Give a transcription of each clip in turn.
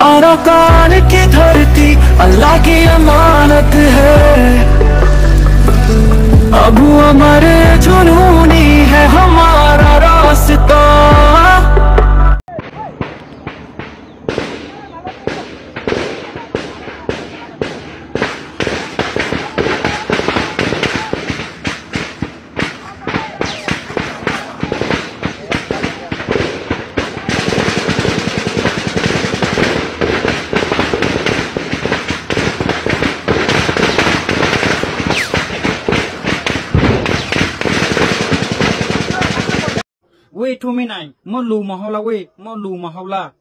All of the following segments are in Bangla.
आराकान की धरती अल्लाह की अमानत है। अबू अमर जुनूनी है हमारा रास्ता। we to me nine, Molu Mahola way, Molu Mahola.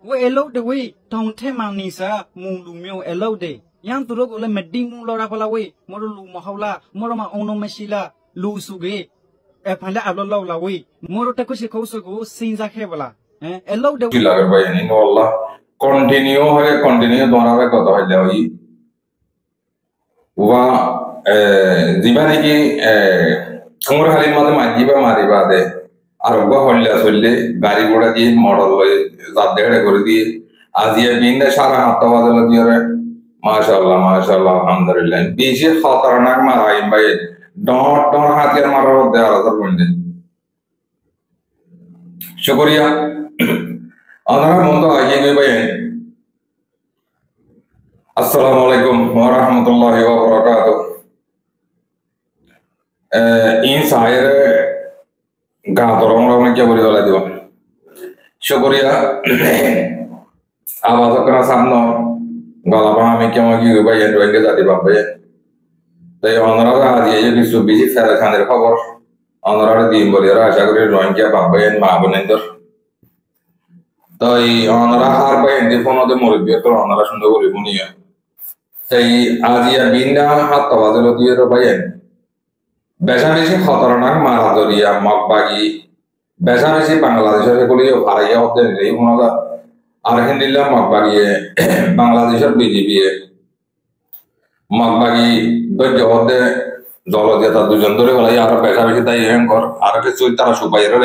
We allow the way, don't tell my nisa, Mulu Mio allow day. Young to look at Medin Lora way, Molu Mahola, Moroma ono Mashila, Lu Suge, a Panda Ablola way, Morotakushi Kosogo, Sins a Hevala. Allow the way. Continue, don't have a got of Lawi. Uva Zibaniki, Kumurhali Mother Majiba Maribade. Arba Holla Sulle, Gary Bodadi, model way, Zadera Gurdi, Azia being the Shara Hatavadala, Mashallah, Mashallah, Alhamdulillah. Bishi Hatarak Marai by don't have your mother of the other wounded. Shukuria Anara Mondo, I gave by Assalamu alaikum wa rahmatullahi wa barakatuh. Inside Gatorong Ramaki Burido. Shukuria Avazakra Samno Galabama Mikamaki by and Wengata de Babe. The Honorada the agent to busy Sarah and Cover Honorada the Imbolera Shagri Roinja Babe and Mabunender. The Honora Harba and the phone of the Moribia Honora Shunduria. Say Asia Binda Hatavazelo Tiro Bayan. Besameshi Hotorana Maradoria, Makbagi, Besameshi Bangladesh, Haraya of the Rimona, Arhendilla Makbagi, Bangladesh BGB, Makbagi, Dojode, Zolodeta, Dujandori, Besameshi, the Yankor, Arkesuita Subayra,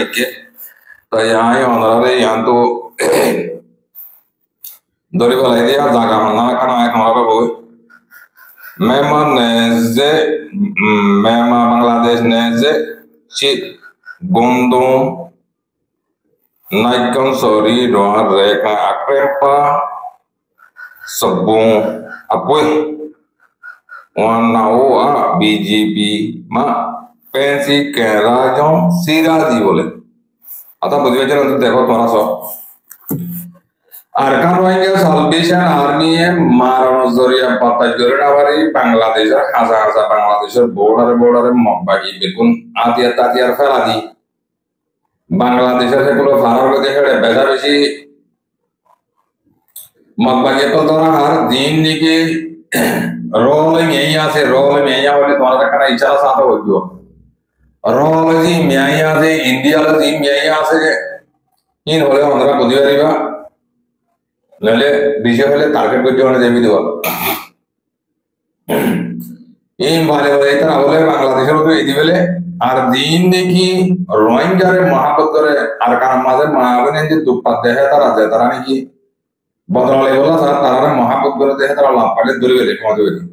the Yai honorary Yanto Dorival idea, Zagamana, Kanaka. Mema Neze, Mema Bangladesh Neze, Chit Gondom Nikon Sori, Roa Reka Akrepa Sabon Apui One Naua BGP Ma Pensi Kerajon Sira Divole. Ata Budvajan to Devo Toraso. Arkan Rohingya Salvation Army Marazoria Pataguravari Bangladesh Hazaza Bangladesh border Mokbagi Bikun Atia Tatia Faradi Bangladesh Secular Farah they had a Bedavishi Mokbagi Har Dean Niki rolling Aya say rolling Aya with Morakana Icha Sato with you. Rolling Maya India Maya in Hola Budiva. Lele Bijole target with John Davido. In Valeta, Bangladesh, Idivele, Ardin Niki, Rohingya, Mahapature, Arkan Mother, Mahavan, and the Tupa, the Hetara, the Taraniki, Bodolevola, Tara, Mahapature, the Hetara, Palet Durivel, Motivity.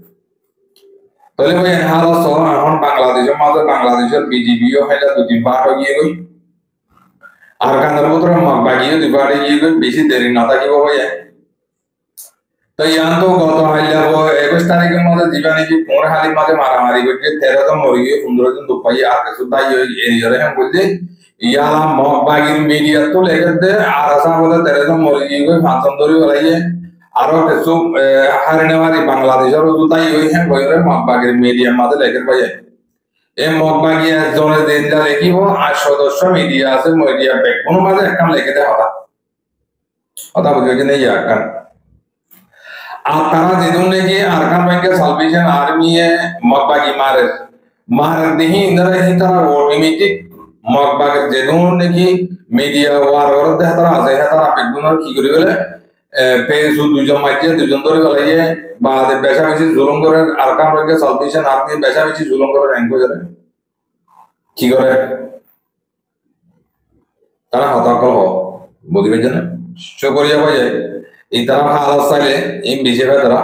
Tolivay and Hala saw on Bangladesh, Mother Bangladesh, BGB, Hela to Timbato Yui. Arkan Mabagi, the body, busy there in Nataki. The Yanto Goto Hallavo, Egostatic Mother Divaniki, more Hali Mother Maramari, Terra Mori, Undrosan to Paya, Suda, Yeraham Gulde, Yala Mobagi media to Legate, Arasa, Terra Mori, Hansandori, Aro Soup, Harinavari, Bangladesh, or Tutai, Mobagi media, Mother Legate by a Mobagi Zona de Equivo, I show the show media as a media back. One mother can like it out. Atara Zidunegi, Arkan Bank Salvation Army, Mokbagi Mares. Maradihi in the Hitara war imitate Mokbag Zedunegi, media war or the Hatra, Zahara, Piguna, Kigurilla, Pesu Dujamakia, Dujandori, by the Beshavichi Zulungur, Arkan Bank Salvation Army, Beshavichi Zulungur and Gujarat. Kigore Tara Hatako, Budivijan, Shokoria. itara halas sale in bishe vedra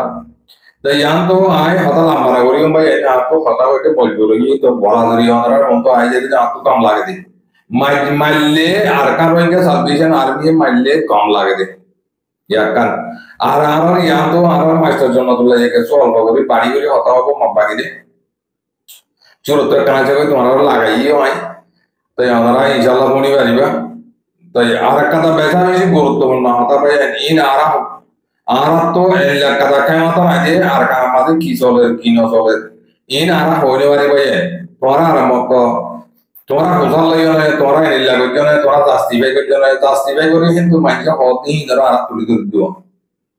the yan to I hata lamara gori by to hata hote bolgori to bola duri onara onto I jadi to kam lage di malle arkan roinga salvation army malle kam lage di ya kan আর yan to আর মাস্টার জন্য তুলে যে কিছু অল্প করে পানি করে হতা হবো মাপবাগি দি চুরত কানা জায়গায় তোমার লাগাইও আই তাই আমরা ইনশাআল্লাহ বনি পারিবা তাই আর একটা বেশা বেশি গুরুত্বপূর্ণ হতা পাই ইন আর তো এলা কথা কাই মত আছে আর কা আমাদের কি চলে কি ন চলে ইন আর হইলে পারি ভাই তোরা আর মত তোরা বুঝাল লইও না তোরা এলা কইও না তোরা জাস্টিফাই করে কিন্তু মাইকা হতি ধরা আর তুলি দিও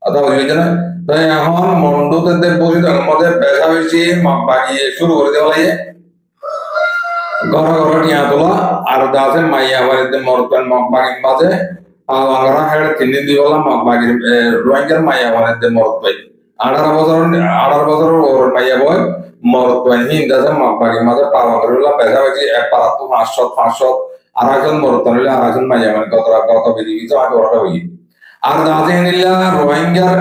আদা বুঝিয়ে না তাই এখন মন্ডতে বসে আমাদের বেশা বেশি মাপবাগি শুরু করে দেওয়া লাগে ঘর ঘর টিয়া তোলা আর দাসে মাইয়া বাড়িতে মরতেন মাপবাগির মাঝে আলাঙ্গরা হেড তিন দিওলা মাপবাগির রোহিঙ্গার মাইয়া বাড়িতে মরত পাই 18 বছর ওর মাইয়া বয় মরত পাই হিন্দাসে মাপবাগির মাঝে পাওয়া করলা বেশা বেশি এক পারা তো 500 আর একজন মরত হইলে আর একজন মাইয়া মানে কত বেশি কিছু আগে ওরা হই আর দাসে নিলা রোহিঙ্গার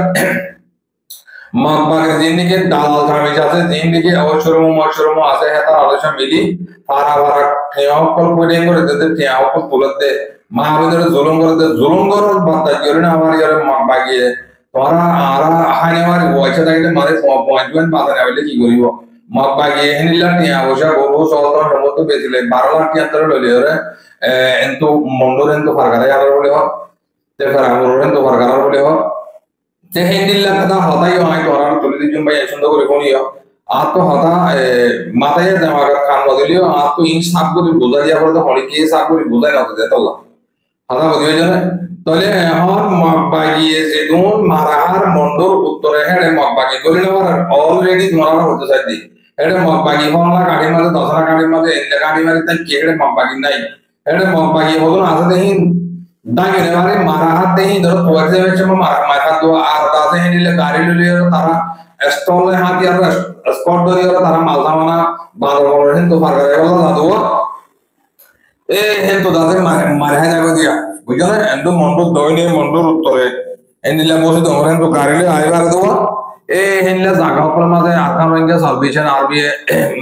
মাপবাগের জিন্দিকে দালাল খামিজ আছে জিন্দিকে অবসরম আছে হেতা আলোচনা মিলি পারা ঠেয়াকল কোডিং করে দিতে ঠেয়াকল তুলতে মাহবুদের জুলুম করার বার্তা করে না আমার ইয়ারে মাপবাগিয়ে তোরা আরা হাইনে মারি বয়সে থাকলে মারে পয়েন্ট বাধা নেবে কি করিব মাপবাগিয়ে হেনিলা টিয়া বসা গরু সহতর সমস্ত বেচিলে 12 লাখ টিয়া ধরে লইলে ওরে এন্তু মন্ডর এন্তু ফারগারে আর বলে হয় তে ফারামুর এন্তু ফারগার বলে হয় তে হেনিলা কথা হতাই হয় তোরা তুলি দিজুম ভাই সুন্দর করে কোনিও আর তো হতা মাথায় দেওয়া কান বদলিও আর তো ইন সাপ করে বোঝা দিয়া পড়ে হলি কি সাপ করে বোঝাই না তো দেতলা হতা বদলিও জানে তাহলে এখন মাপবাগিয়ে যে দুন মারাহার মন্ডর উত্তরে হেড়ে মাপবাগি করে নেওয়ার অলরেডি তোমারা হতে চাইদি হেড়ে মাপবাগি হলা গাড়ি মাঝে দশরা গাড়ির মাঝে এলে গাড়ি মাঝে তাই কে হেড়ে মাপবাগি নাই হেড়ে মাপবাগি হলো আছে দেহিন দাগে নেওয়ারে মারাহার দেহিন ধরো পয়সা বেচে মারা দো আর দাসে হেনিলে গাড়ি লইলে তারা স্টলে হাতি আর স্পট ধরে তারা মালদা মানা বারো বড় হিন্দু ফারগারে বলা দাদু এ হিন্দু দাদে মারে যাবে দিয়া বুঝছো না এন্ডু মন্ডল দইনে মন্ডল উত্তরে এন্ডিলা বসে তোমরা হিন্দু গাড়িলে আইবার দেবো এ হেনলে জায়গা উপর মাঝে আকাম রঙে সালভেশন আরবি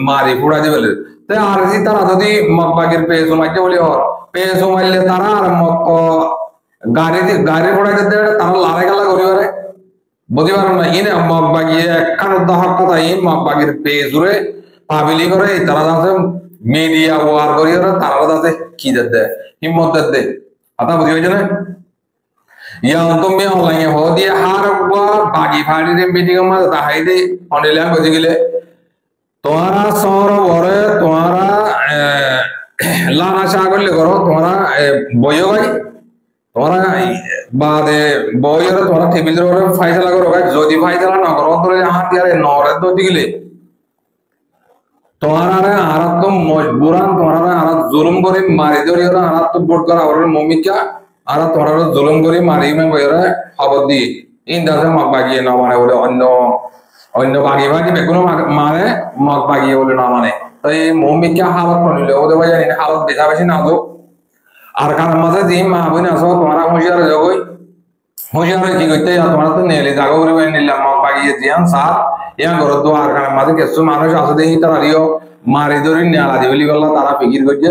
মারি ফুড়া দিবেলে তে আর জি তারা যদি মগবাগের পেজ মাইতে বলি হর পেজ মাইলে তারা আর মক গাড়ি ফুড়া দিতে তারা লারে গালা করিবারে বুঝতে পারো না ইনে মগবাগিয়ে একখান উদাহরণ কথা এই মগবাগের পেজুরে পাবলি করে তারা যাতে মিডিয়া ওয়ার করি তারা যাতে কি দে হিম্মত দে আতা বুঝি হইছে না ইয়া তুমি অনলাইনে হো দিয়ে হার ওয়া বাগি ফাড়ি রে মিটিং মা দাহাই দে অনলাইন বুঝি গেলে তোরা সর বরে তোরা লানা চা করলে করো তোরা বইও ভাই তোরা বাদে বইয়ের তোরা টেবিলের উপরে ফাইসলা করো ভাই যদি ফাইসলা না করো তোরে হাত দিয়ে নরে তো দিলে তোরা আর তো মজবুরান তোরা আর জুলুম করে মারি ধরি ওরা আর তো বোর্ড করা ওর মমিকা আর তোরা জুলুম করে মারি মে বইরা খবর দি ইন দাসে মগ বাগিয়ে না মানে ওরে অন্য বাগি বেগুন মানে মগ বাগিয়ে বলে না মানে তো এই মমিকা হালত পড়লে ওদের ভাই জানি হালত বেশা বেশি না তো আর কার মাঝে যে মা বোন আসো তোমরা হুঁশিয়ার জগই হুঁশিয়ার কি করতে তোমরা তো নেলে জাগো করে নিলাম মগ বাগিয়ে দিয়ান সার ইয়া ঘর তো আর কার মাঝে কিছু মানুষ আছে দেখি তারা রিও মারি ধরি নেলা দিবলি গল্লা তারা ফিকির করছে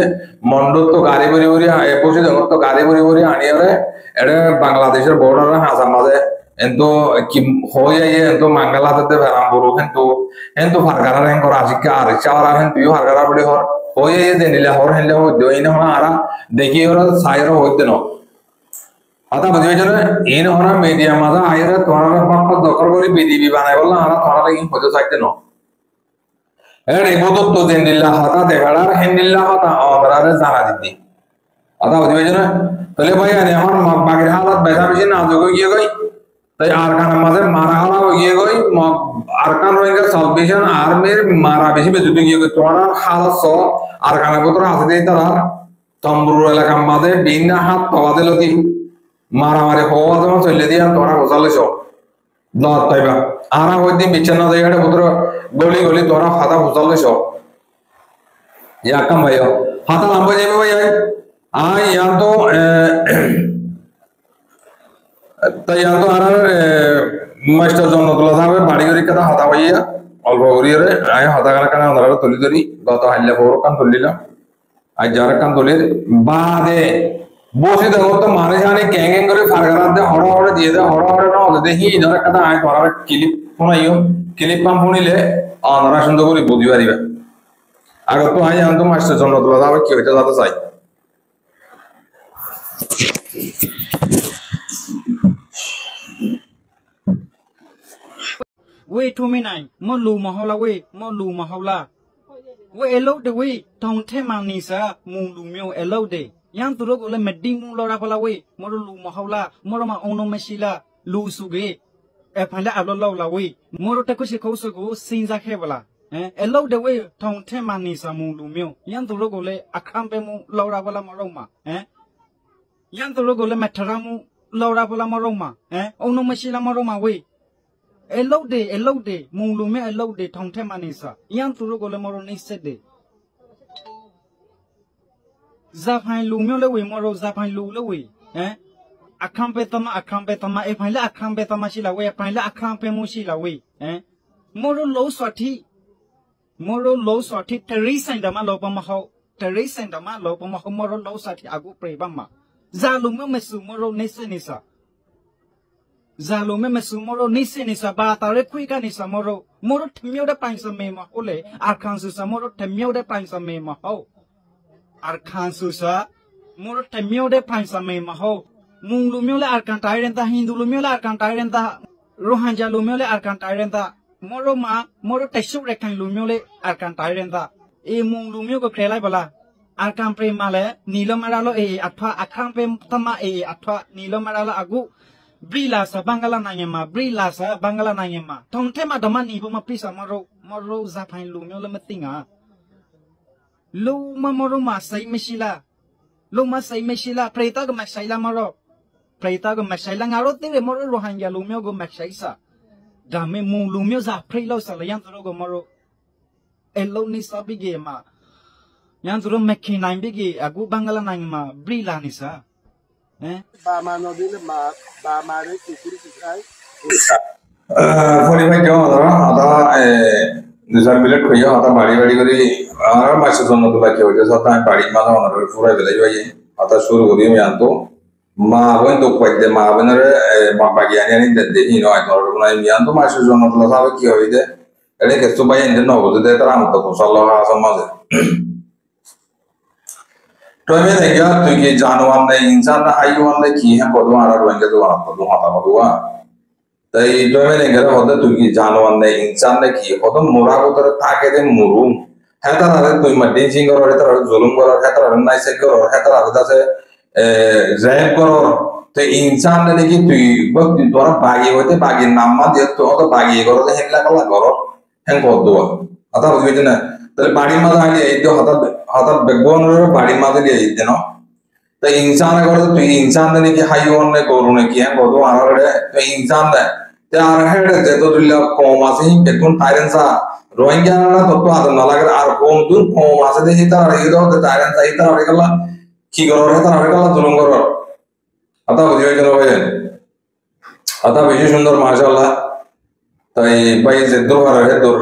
মন্ডল তো গাড়ি ভরি ভরি বসে দেখো তো গাড়ি ভরি ভরি আনিয়ে এটা বাংলাদেশের বর্ডার হাসার মাঝে কিন্তু কি হয়ে যায় কিন্তু মাঙ্গালাতে ভেড়াম বড় কিন্তু ফারগারা রেন করা আজকে আর চাওয়ারা হেন তুই ফারগারা বড়ি হর হয়ে যায় দেনিলা হর হেনলে দই না আরা দেখি ওরা সাইরা হইতে না আতা বুঝি হয়েছে না এই না মিডিয়া মাঝে আইরা তোমার পক্ষ দখল করে বিডিবি বানাই বললাম আর তোমার কি হতে চাইতে না এর ইবাদত তো দেনিলা হাতা দেখাড়ার হেনিলা হাতা আমরারে জানা দিতি আতা বুঝি হয়েছে না তাহলে ভাই আরে আমার বাগের হালত বেশা বেশি না যোগ গিয়ে গই তাই আর কার মাঝে মারা হালা গিয়ে গই আর কান রোহিঙ্গা সালভেশন আর্মির মারা বেশি বেজুতে গিয়ে গই তোমার হালত স আর কানা পত্র আছে দেই তারা তম্বুর এলাকার মাঝে বিনা হাত পাওয়া দিল কি মারামারি হওয়া যেমন চলে দিয়ে তোরা বসালেছ দত পাইবা আরা হইতে বিচ্ছিন্ন জায়গাটা পুত্র গলি গলি তোরা হাতা বসালেছ ইয়া কাম ভাই হাতা লম্বা যাবে ভাই আই ইয়া তো তাই তো আর মাস্টার জন্নতুল্লাহ সাহেব বাড়ি গড়ি কথা হতা হইয়া অল্প করিয়ে আয় হতা কানা কানা আমরা তুলি ধরি গত হাইলা বড় কান তুলিলাম আর যারা কান তুলির বাদে বসে দেখো তো মানে জানে ক্যাং ক্যাং করে ফারগারাতে হড় হড় দিয়ে দে হড় হড় না হতে দেখি যারা কথা আয় ধরার ক্লিপ ফোনাইও ক্লিপ পাম ফোনিলে আমরা সুন্দর করে বুঝি পারিবা আগে তো আয় আমি তো মাস্টার জন্নতুল্লাহ সাহেব কি হইতে যাতে চাই we to me nai mo lu mahola we elo de we tong the mang ni sa mung lu myo elo de yang tu ro ko le meding mung lo ra phala we mo lu mahola mo ro ma ong no ma shi la lu su ge e phan la alo lo la we mo ro ta ko shi khou su ko sin sa khe bala elo de we tong the mang ni sa mung lu myo yang tu ro ko le akham pe mu lo ra phala mo ro ma yang tu ro ko le ma thara mu lo ra phala mo ro ma ong no ma shi la mo ro ma we elo de mung lu me elo de thong the manisa yang tu ro ko le mo ro ni set de za phai lu myo le we mo ro za phai lu le we akham pe tama e phai la akham pe tama shi la we phai la akham pe mu shi la we mo ro lo swati teri sain da ma lo pa ma ho teri sain da ma lo pa ma ho mo ro lo swati agu pre ba ma za lu me me su mo ro ni se ni sa zalo me mesumoro nisi nisa ba tare kuika nisa moro thmyo de pain sa me ma ole arkan su sa moro thmyo de pain sa me ma ho arkan su sa moro thmyo de pain sa me ma ho mung lu myo le arkan tai ren ta hindu lu myo le arkan tai ren ta rohanja lu myo le arkan tai ren ta moro teshu re kan lu myo le arkan tai ren ta e mung lu myo ko khrelai bala arkan pre ma le nilo mara lo e athwa akhan pe tama e athwa nilo mara lo agu Brila sa Bangala Nayema. Tong tema damani bo ma prisa moro za phain lu myo le matinga. Lu ma moro ma sai meshila. Preta go mashaila moro. Preta go mashaila ngaro te moro rohanga lu myo go mashaisa. Dame mung lu myo za prelo sa la yang go moro. Elo ni sa bige ma. Yang zuro mekhinai bige agu Bangala Nayema Brila ni sa. Ba ma no dile ba ma re kuri sai ফোনি ভাই কেমন আদা দুজন মিলে কইয়া আদা বাড়ি করে আর মাসে জন্য তো লাগে হইছে সব আমি বাড়ি মাথা অনার পুরাই বেলাই ভাই আদা শুরু করি আমি আনতো মা বোন তো কইতে মা বোনের বাবা জ্ঞানী আনি দেখি নয় তোর নাই আমি আনতো মাসে জন্য তো সাবে কি হইছে এটা কে তো ভাই এন্ড ন বুঝতে তারা আমতো সাল্লাল্লাহু আলাইহি ওয়াসাল্লাম तो मैं देखा तो ये जानवर ने इंसान ने हाइवान ने की है कोदवा आरा रोएंगे तो वहां तो हाता कोदवा तो ये तो मैं देखा होता तो ये जानवर ने इंसान ने की होता मोरा को तरह ताके दे मुरुम है तो ना तो मड्डी सिंग और है तो जुल्म करो है तो रन्ना से करो है तो आधा से रैप करो तो इंसान ने देखी तो वक्त द्वारा बागी नाम मा दे तो बागी करो तो हेला कला करो हैं कोदवा आता बुझे ना तो बाड़ी माता आली आई तो हाथा बैकबोन रे बाड़ी माता ली आई थे ना तो इंसान अगर तो इंसान ने कि हाइवान ने गोरू ने किया कोदो आरे तो इंसान ने ते आरे हेड ते तो दिल्ला कोमासे ही बेकुन टायरन सा रोहिंग्या ना तो आद न लगे आर कोम दुन कोमासे दे हिता रे दो ते टायरन सा हिता रे कला की करो रे ता रे कला जुलुम करो आता बुझियो जनो भाई आता बेशी सुंदर माशाल्लाह তাই ভাই যে দোর রে দোর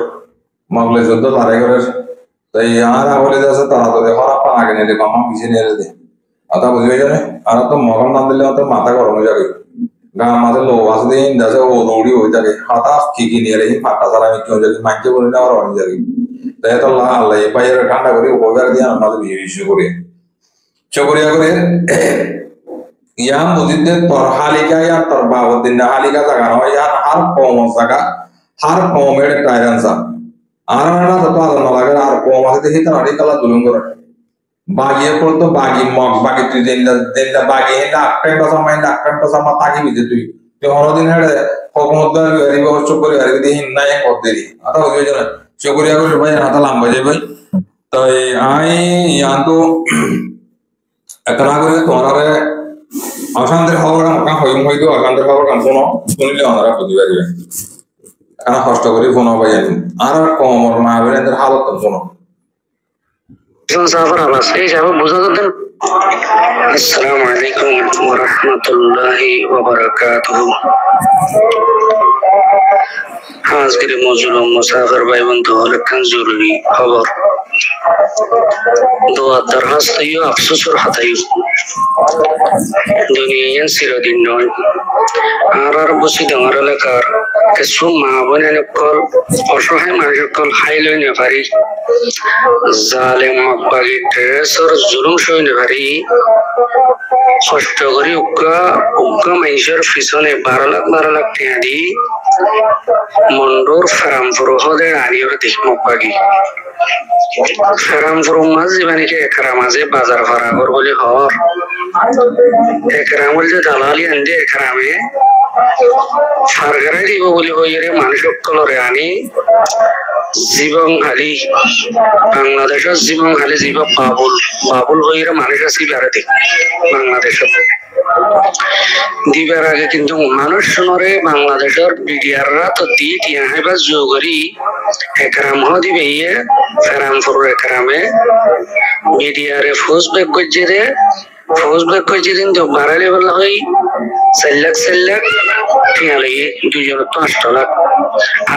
মাগলে যুদ্ধ তারে করে তাই আর বলে যাচ্ছে তারা তো হরা পা আগে নিলে মামা পিছিয়ে নিয়ে দে আতা বুঝবে জানে আর তো মগন নাম দিলে তো মাথা গরম হয়ে যাবে গা মাঝে লো আছে দিন দাসে ও দৌড়ি হয়ে যাবে হাতা কি নিয়ে রে ফাটা সারা আমি কেউ যদি মাইকে বলি না আর হয়ে যাবে তাই তো আল্লাহ আল্লাহ এই বাইরে ঠান্ডা করে ওভার দিয়ে আমাদের বিয়ে করে চকরিয়া করে ইয়া মুজিদে তোর হালিকা ইয়া তোর বাবুদ্দিন হালিকা জায়গা হয় ইয়া হার কম জায়গা হার কমের টাইরানসা आराना तो आदम लगा आर को मासे देखि त अरे कला दुलुंग गर बागी पर तो बागी मग बागी तु देला बागी हेला अक्टन तो समा तागी बिजे तु ते हरो दिन हेडे कोमोदर गरीब और चोकरी हरि दे नाय को देरी आता हो जन चोकरिया को भाई हाता लाम बजे भाई तो आई या तो एकरा करे तोरा रे अशांतिर हवरा का होइम होइदो अशांतिर हवरा का सुनिले हमरा बुझि पारिबे ana কষ্ট করে ফোন হবে জানি আর কমর মা বেরেন্দ্র হালত তো শোনো সাফার আলাস এই যাবো বুঝা দেন আসসালামু আলাইকুম ওয়া রাহমাতুল্লাহি ওয়া বারাকাতুহু। আজকের মজুর মুসাফির ভাই বন্ধু হলেন জরুরি খবর। দোয়া দরখাস্ত ইউ আফসোসর হাতাইউ দুনিয়ায় চিরদিন নয়। আর বসি ডাঙর এলাকার কিছু মা বোনের কল অসহায় মানুষের কল হাই লই নেপারি জালেম মকবাগি ট্রেসর জুলুম সই নেপারি কষ্ট করি উগ্গা মানুষের পিছনে 12 লাখ টাকা দি মন্ডোর ফেরামপুর হদে আনিয়র দিক মকবাগি ফেরামপুর মাঝ জীবানিকে একরা মাঝে বাজার ভাড়াগর বলে হর একরাম বলছে দালালি আনছে একরামে ফারগারাই দিব বলে হইরে মানুষ কলরে আনি জীবন হালি বাংলাদেশের জীবন হালি জীব বাবুল হইরে মানুষ আছে বেড়াতে বাংলাদেশত দিবার আগে কিন্তু মানুষ শুনরে বাংলাদেশের বিডিআররা তো দি টিয়া হাইবা জোগরি একরাম হ দিবে ইয়ে ফেরামপুর একরামে বিডিআরে ফুসবেক গজ্জে ফৌজবেক কইছে দিন তো বাড়ালে বলা হয় 4 লাখ টিয়া লাগে 2 জন তো 8 লাখ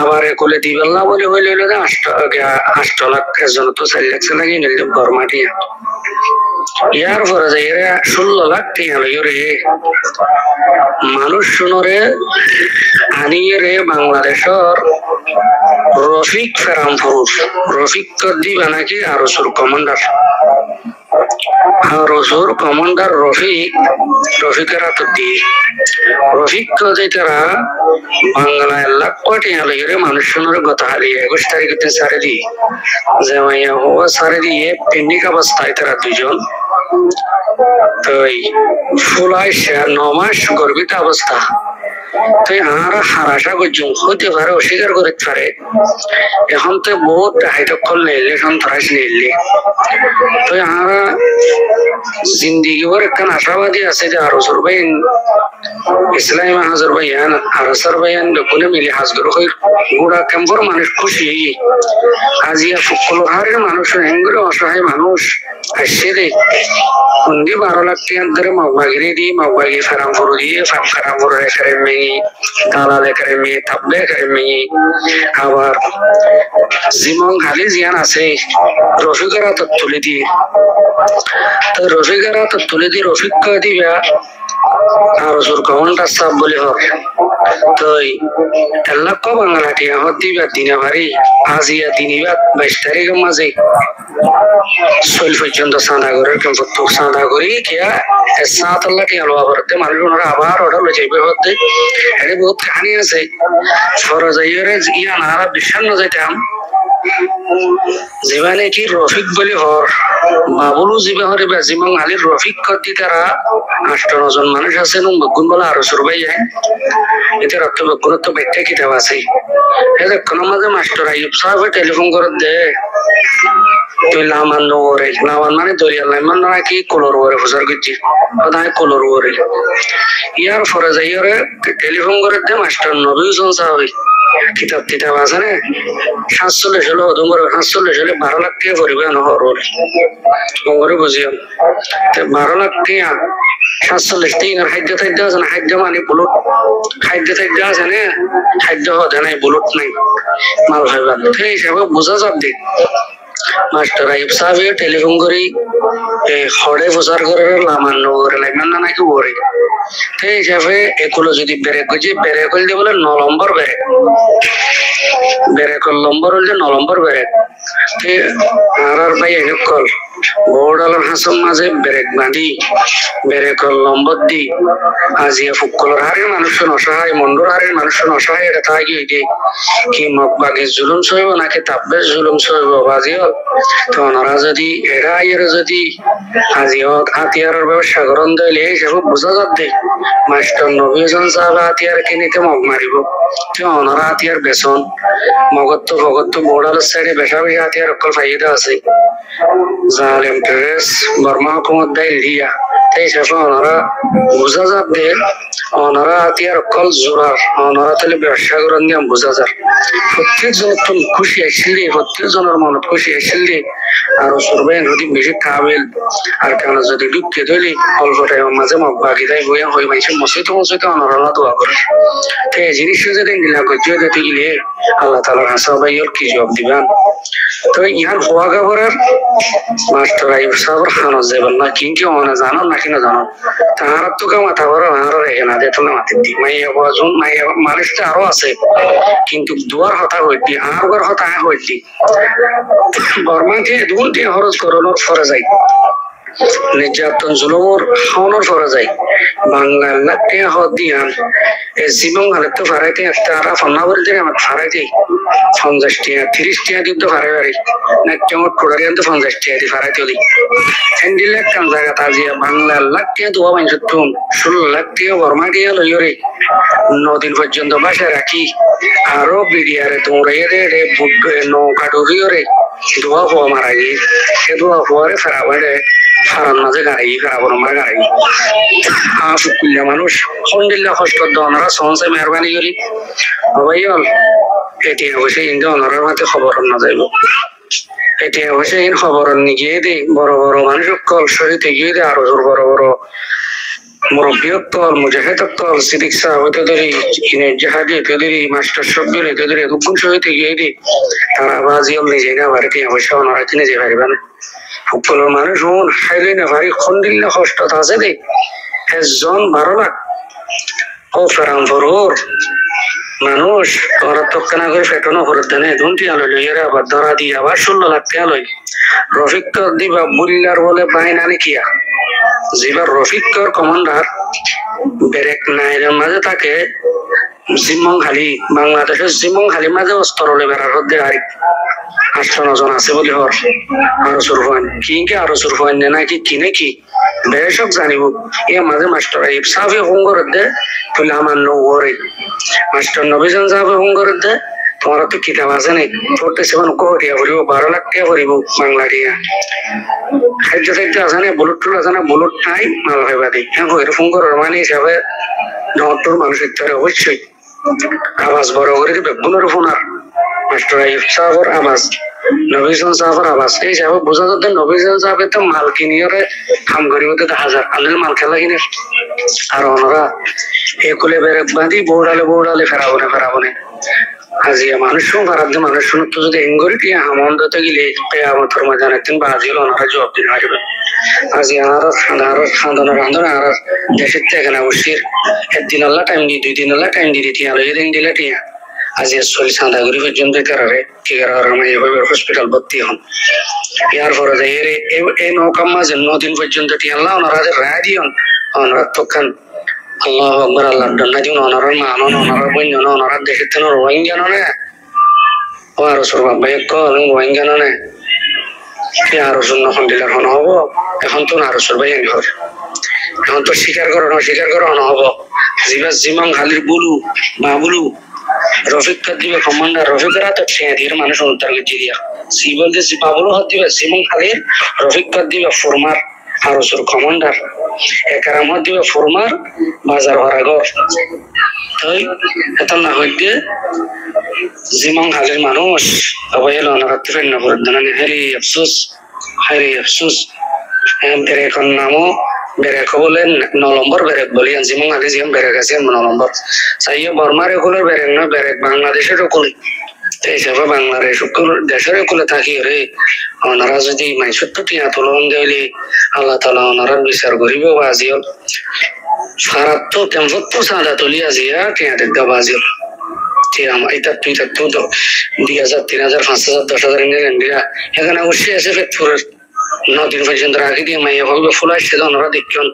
আবার কোলে দিবেন না বলে হইলে 8 লাখ এজন তো 4 লাখ লাগে নিল গরমাটিয়া ইয়ার পরে যাইরা 16 লাখ টিয়া লাগে রে মানুষ শুনরে আনিয়ে রে বাংলাদেশের রফিক ফেরামপুর রফিক দিবা নাকি আরো সুর কমান্ডার রসুর কমান্ডার রফিকেরা তো দি রফিক তারা বাংলা 1 লাখ কোটি আলগিরে মানুষ শুনার কথা হারি 21 তারিখে সারে দি জামাইয়া হওয়া সারে দিয়ে পেন্ডিক অবস্থায় তারা দুজন তো ফুলাই 9 মাস গর্ভিত অবস্থা তো আর হারাশা গজুম হতে পারে অস্বীকার করতে পারে এখন তো বহুত হাইটকল নিলে সন্ত্রাস নিলে তো আমরা জিন্দিগি ভর একটা আশাবাদী আছে যে আরো সরবাইন ইসলামী হাজার ভাইয়ান আরসার ভাইয়ান বেকুনে মিলে হাজগর হই গুড়া কেম্বর মানুষ খুশি আজিয়া ফুকলো হারের মানুষ হেঙ্গুলো অসহায় মানুষ আসছে রে উন্দি 12 লাখ টাকা ধরে মগবাগিরি দি মগবাগি ফেরামপুর দিয়ে ফেরামপুর রেখারে মেয়ে দালাল একারে মেয়ে তাবলে একারে মেয়ে আবার জীবন খালি জিয়ান আছে রফিকেরা তো তুলে দিয়ে তো রফিকেরা তো তুলে দিয়ে রফিক দিবা আর সুর কমনটা সাপ বলে হবে তো 1 লাখ বাংলা টিয়া হত দিবা দিনে ভারি আজিয়া দিনিবা 22 তারিখের মাঝে সোল পর্যন্ত সাদাগরের কিন্তু তো সাদাগরি কিয়া 7 লাখ টিয়া লওয়া করতে মানুষরা আবার অর্ডার লয়ে যাবে হতে এর বহুত কাহিনী আছে ফরজাইরে ইয়া নারা বিশাল না যাইতাম জীবনে কি রফিক বলে হর বাবুলু জীবন হরে জীবন আলীর রফিক কতি তারা 8-9 জন মানুষ আছে বগুন বলা আরো সুরবাই যায় এতে রক্ত বগুন তো বেটে কিতাব আছে এদের কোন মাঝে মাস্টার আইব সাহেব টেলিফোন করে দে তুই লামান ওরে লামান মানে দরিয়া লামান না কি কলর ওরে ফুসার গজি ওদায় কলর ওরে ইয়ার ফরে যাইরে টেলিফোন করে দে মাস্টার নবী জন সাহেব কিতাব আছে না 47 হলো তোমার 47 হলে 12 লাখ টাকা পরিবে না হর ওরে বুঝিও 12 লাখ টাকা 47 দিন আর খাদ্য আছে না খাদ্য মানে বুলট খাদ্য আছে না খাদ্য হতে নাই বুলট নাই মাল ভাইবা সেই হিসাবে বোঝা যাবে মাস্টার আইব সাহেব টেলিফোন করি হড়ে প্রচার করে লামান্ন ওরে লাগবে না নাকি ওরে সেই হিসাবে এগুলো যদি ব্রেক হইলে বলে 9 নম্বর ব্রেক নম্বর হলে 9 নম্বর ব্রেক আর ভাই কল বোর্ডাল হাসম মাঝে ব্রেক বাঁধি ব্রেক নম্বর দি আজিয়া ফুকলর হারের মানুষ অসহায় মন্ডর হারের মানুষ অসহায় এটা থাকি কি মগবাগি জুলুম সইব নাকি তাব্বে জুলুম সইব বাজিও তো ওনারা যদি এরা আইয়ের যদি আজিয়ত হাতিয়ারের ব্যবসা গ্রহণ দিলে হিসেবে বোঝা যাবে মাস্টার নবীজন সাহেব হাতিয়ার কিনিতে মগ মারিব তো ওনারা হাতিয়ার বেসন মগত্ব বোর্ডালের সাইডে বেশা হাতিয়ার অকল ফাইদা আছে জালেম ট্রেস বর্মা হুকুমত দেয় দিয়া তাই সেসব ওনারা বোঝা যাবে ওনারা আতিয়ার কল জোরার ওনারা তাহলে ব্যবসা করেন নিয়ে বোঝা যায় প্রত্যেকজনের তো খুশি আসলে প্রত্যেকজনের মনত খুশি আসলে আর সর্বাই যদি বেশি কাবিল আর কেন যদি ঢুকিয়ে ধরি অল্প টাইমের মাঝে বাকি তাই বইয়া হয়ে মাইছে মসজিদে ওনারা দোয়া করে তো এই জিনিসটা যদি নিলা গজিয়ে দিতে গেলে আল্লাহ তালার হাসা ভাই কি জবাব দিবেন তো ইহার হওয়া খাবারের মাস্টার আইব সাহেব খানো যাবেন না কিন্তু অনে জানো নাকি না জানো তাহার তো মাথা বড় আর রেখে না দেখলে মাথা দি মাইয়া বাজন মাইয়া মানুষটা আরো আছে কিন্তু দুয়ার হতা হইতি আর বার হতা হইতি বর্মাকে দুটি খরচ করানোর ফরে যায় নির্যাতন জুলুমর খাওয়ানোর ফরে যায় বাংলা লাখে হদ দিয়ান জীবন হালে তো ফারাইতে তারা ফন্না বলতে আমার ফারাইতে 50 টাকা 30 টাকা কিন্তু ফারাই পারি না কেমন টোটালি কিন্তু 50 টাকা দিয়ে ফারাইতে হলি হ্যান্ডিল কাম জায়গা তাজিয়া বাংলা লাখে দোয়া মাইছে তুম 16 লাখ টাকা বর্মা দিয়ে লইরে 9 দিন পর্যন্ত বাসায় রাখি আরো বিডিয়ারে তোমরা রে নৌকা ডুবিওরে দোয়া হওয়া মারা গিয়ে সে দোয়া হওয়ারে ফেরাবারে ফারান মাঝে গাড়ি ফেরাবো মা গাড়ি ফুকুল্লা মানুষ হন্ডিল্লা কষ্ট ওনারা সহজে মেহরবানি করি হবাই হল এটি অবশ্যই কিন্তু ওনারার মাঝে খবর না যাইব এটি অবশ্যই খবর নিয়ে দে বড় বড় মানুষ কল শহীদ গিয়ে দে আরো বড় বড় মুরব্বী তল মুজাহিদ তল সিদ্দিক সাহেব ধরি জাহাদি ধরি মাস্টার শব্দ ধরি দুগুণ শহীদ গিয়ে দে তারা বাজি নিজে না বাড়িতে অবশ্যই ওনারা কিনে যে পারবে না ফুটবলের মানুষ হন খাইলে না ভারী খন্ডিল্লা কষ্ট আছে দে 12 লাখ ও ফেরাম ফরোর মানুষ ওরা তৎক্ষণা করে ফেটানো করে দেনে দুটি আলো লইয়ারে আবার ধরা দিয়ে আবার 16 লাখ টাকা লই রফিক তো দিবা বুল্লার বলে বাইনা কিয়া জিবার রফিক তোর কমান্ডার বেরেক নাইরের মাঝে থাকে জিম্মংখালি বাংলাদেশের জিম্মংখালি মাঝে অস্তরলে বেড়ার হদ্দে আর 8-9 জন আছে বলে হর আরো সুরফান কি আরো সুরফান নাকি কিনে কি বেশক জানিব এ মাঝে মাস্টার আইব সাফে হুঙ্গর দে তুলে আমার নৌরে মাস্টার নবীজন সাফে হুঙ্গর দে তোমার তো কিতাব আছে নাই 47 কোটিয়া ভরিব 12 লাখ টাকা ভরিব বাংলা দিয়া খাদ্য খাদ্য আছে না বুলেট টুল আছে না বুলেট নাই মাল ভাইবা দিই হ্যাঁ এরকম করার মানে হিসাবে নটর মানুষের তরে অবশ্যই আওয়াজ বড় করে দিবে গুণের ফোনার মাস্টার আইব সাহেবের আওয়াজ নবীজন সাহেবের আওয়াজ এই সাহেব বোঝা যাচ্ছে নবীজন সাহেবের তো মাল কিনিয়রে কাম করিব তো 1000 আলের মাল খেলা কিনে আর ওনারা একুলে বেরেক বাঁধি বৌড়ালে ফেরাবো না আজিয়া মানুষ ভারত মানুষ তো যদি এঙ্গরি টিয়া হামন্দতে গেলে কেয়ামতের ময়দান একদিন বাজিল ওনারা জবাব দিতে পারবে আজি খান্দনের রান্ধন আর দেশের থেকে না বসির একদিন আল্লাহ টাইম দি 2 দিন আল্লাহ টাইম দি টিয়া লইয়ে দিন দিলে টিয়া আজি 40 পর্যন্ত কারারে কি কারারে আমি এভাবে হসপিটাল ভর্তি হন ইয়ার পরে যাই এই নৌকার মাঝে 9 দিন পর্যন্ত টিয়া আল্লাহ ওনারা রায় দিয়ন ওনারা তখন আল্লাহ আকবার আল্লাহ ডান্না দিন ওনারার মানন ওনারার বইন ওনারার দেশের থেকে রোহিঙ্গা নে ও আরো সরবা ভাই রোহিঙ্গা নে আরো শূন্য খন্ডিলার হন হব এখন তো আরো সরবাই ঘর এখন তো স্বীকার করো হব জিমাং খালির বুলু বাবুলু রফিক দিবে কমান্ডার রফিকেরা তো ধীরে মানুষ উদ্ধার করতে দিয়া জি বলতে বাবুলু হাত দিবে জিমাং খালির রফিক দিবে ফরমার আরসুর কমান্ডার একারাম হাত দিবে ফরমার বাজার ভাড়াঘর তাই এটা না হইতে জিমাং খালির মানুষ অবহেলা অনারাত্রি ফেন্ন করে দেন হেরি আফসোস বেরেকর নামও বেরেক বলেন 9 নম্বর বেরেক বলি জিমাং খালি জিম বেরেক আছে 9 নম্বর চাইয়ে বর্মার এগুলোর বেরেক না বেরেক বাংলাদেশের ওকুলে এই হিসাবে বাংলাদেশ দেশের ওকুলে থাকি রে ওনারা যদি মাইসত্ব টিয়া তুলন দিলে আল্লাহ তালা ওনারা বিচার করিব বাজিও সারা তো টেম্পো সাদা তুলি আজিয়া টিয়া দেখা বাজিও এটা তুই থাকতো 2000 3000 5000 10,000 ইন্ডিয়া এখানে অবশ্যই আছে ফেটপুরের 9 দিন পর্যন্ত রাখি দিয়ে মাইয়া ভাবে ফুল আসছে ওনারা দেখুন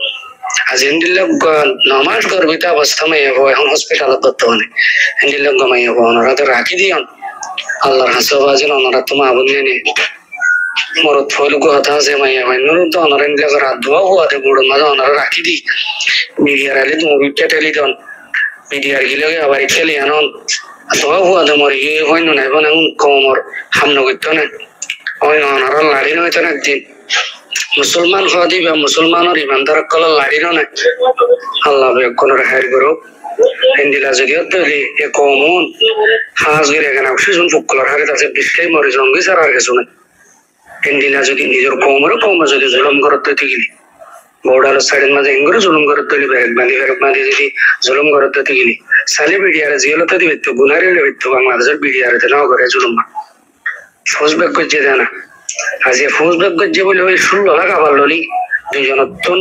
আজ হিন্দিল্লাগ নমাজ গর্বিত অবস্থা মাইয়া হবো এখন হসপিটালত বর্তমানে হিন্দিল্লাগ মাইয়া হবো ওনারা তো রাখি দিয়ন আল্লাহর হাসে বাজিল ওনারা তো মা বললেন মরত ফলুক কথা আছে মাইয়া ভাই নুন তো ওনারা হিন্দিল্লাগ রাত ধোয়া হওয়াতে বুড়ো মাঝে ওনারা রাখি দি মিডিয়ার আলে তুমি টেলি দন মিডিয়ার গিলে আবার খেলি আনন ধোয়া হওয়াতে মরে গিয়ে হয় না এখন কমর হামনা করতো না ওই ওনারা লাড়ি নয়তো না একদিন মুসলমান হওয়া দিবা মুসলমানের ইমানদার কলা লাড়িরও না আল্লাহ বেক্ষণের হায়ার করো হিন্দিলা যদি হলে এ কমন হাজ গেলে এখানে অবশ্যই ফুকলার হারে আছে বিশ্বেই মরে জঙ্গি ছাড়া আর কিছু না হিন্দিলা যদি নিজের কমরে যদি জুলুম করতে গেলি বর্ডারের সাইডের মাঝে এঙ্গরে জুলুম করতে গেলি ব্যাগ বাঁধি যদি জুলুম করতে গেলি সালি বিডিআর জিওলতে দিবে তো গুনারে লেবে তো বাংলাদেশের বিডিআর নাও করে জুলুম ফৌজ ব্যাগ করছে দেয় না আজ ফৌজ ব্যাগ করছে বলে ওই 16 লাখ আবার ললি দুইজনতন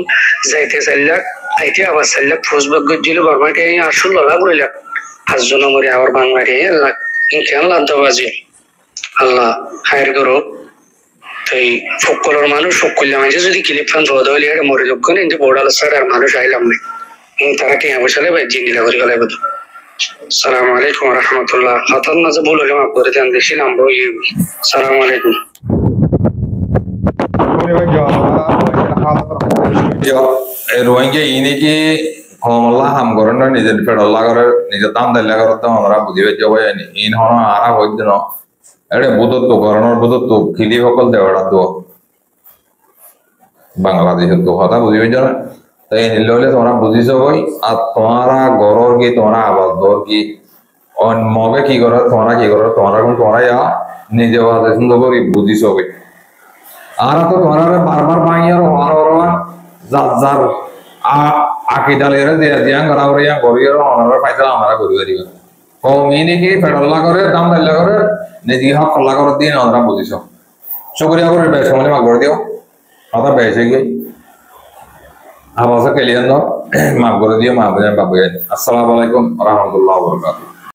যাইতে 4 লাখ আইতে আবার 4 লাখ ফৌজ ব্যাগ করছিল বর্মাটে আর 16 লাখ লইলা 5 জন মরে আবার বাংলাটে 1 লাখ কেন লাভ বাজি আল্লাহ হায়ার করো এই ফকলের মানুষ ফকল মানুষ যদি ক্লিপ ফান ধোয়া হলে এটা মরে যোগ্য নেই যে বর্ডার সাইড আর মানুষ আইলাম নেই তারা কি বসালে ভাই জিনিলা করে গেলে বোধ সালাম আলাইকুম রহমতুল্লাহ হাতার মাঝে ভুল হলে মাফ করে দেন বেশি নাম রই সালাম আলাইকুম রোহিঙ্গা ইনি কি কমলা হাম করেন না নিজের ফেডল্লা করে নিজের দাম দাল্লা করে তো আমরা বুঝিবে যাব ইন হন আরা হইতে না এড়ে বুদত্ব করণর বুদত্ব খিলি সকল দেওয়াটা তো বাংলাদেশের তো কথা বুঝিবে জানা তাই নিলে তোমরা বুঝিছ বই আর তোমারা গরর কি তোমরা আবাদ দর কি মগে কি করো তোমরা কি করো তোমরা কোন তোমরা নিজে বাদে সুন্দর করে বুঝিছ বই আর তো তোমরা বারবার পাইয়ার হওয়ার যার আকিদালের দিয়া করা করিয়ার অনার পাইতে আমরা করি দিবা কমিনি কি ফেডল্লা করে দাম দাল্লা করে নিজে হক খোলা করে দিন আমরা বুঝিছ শুক্রিয়া করে বেশ মানে মাফ করে দিও কথা বেশে গিয়ে আবার কেলিয়ান মাফ করে দিও মা বুঝেন বাবু আসসালামু আলাইকুম রহমতুল্লাহ বরকাতুহু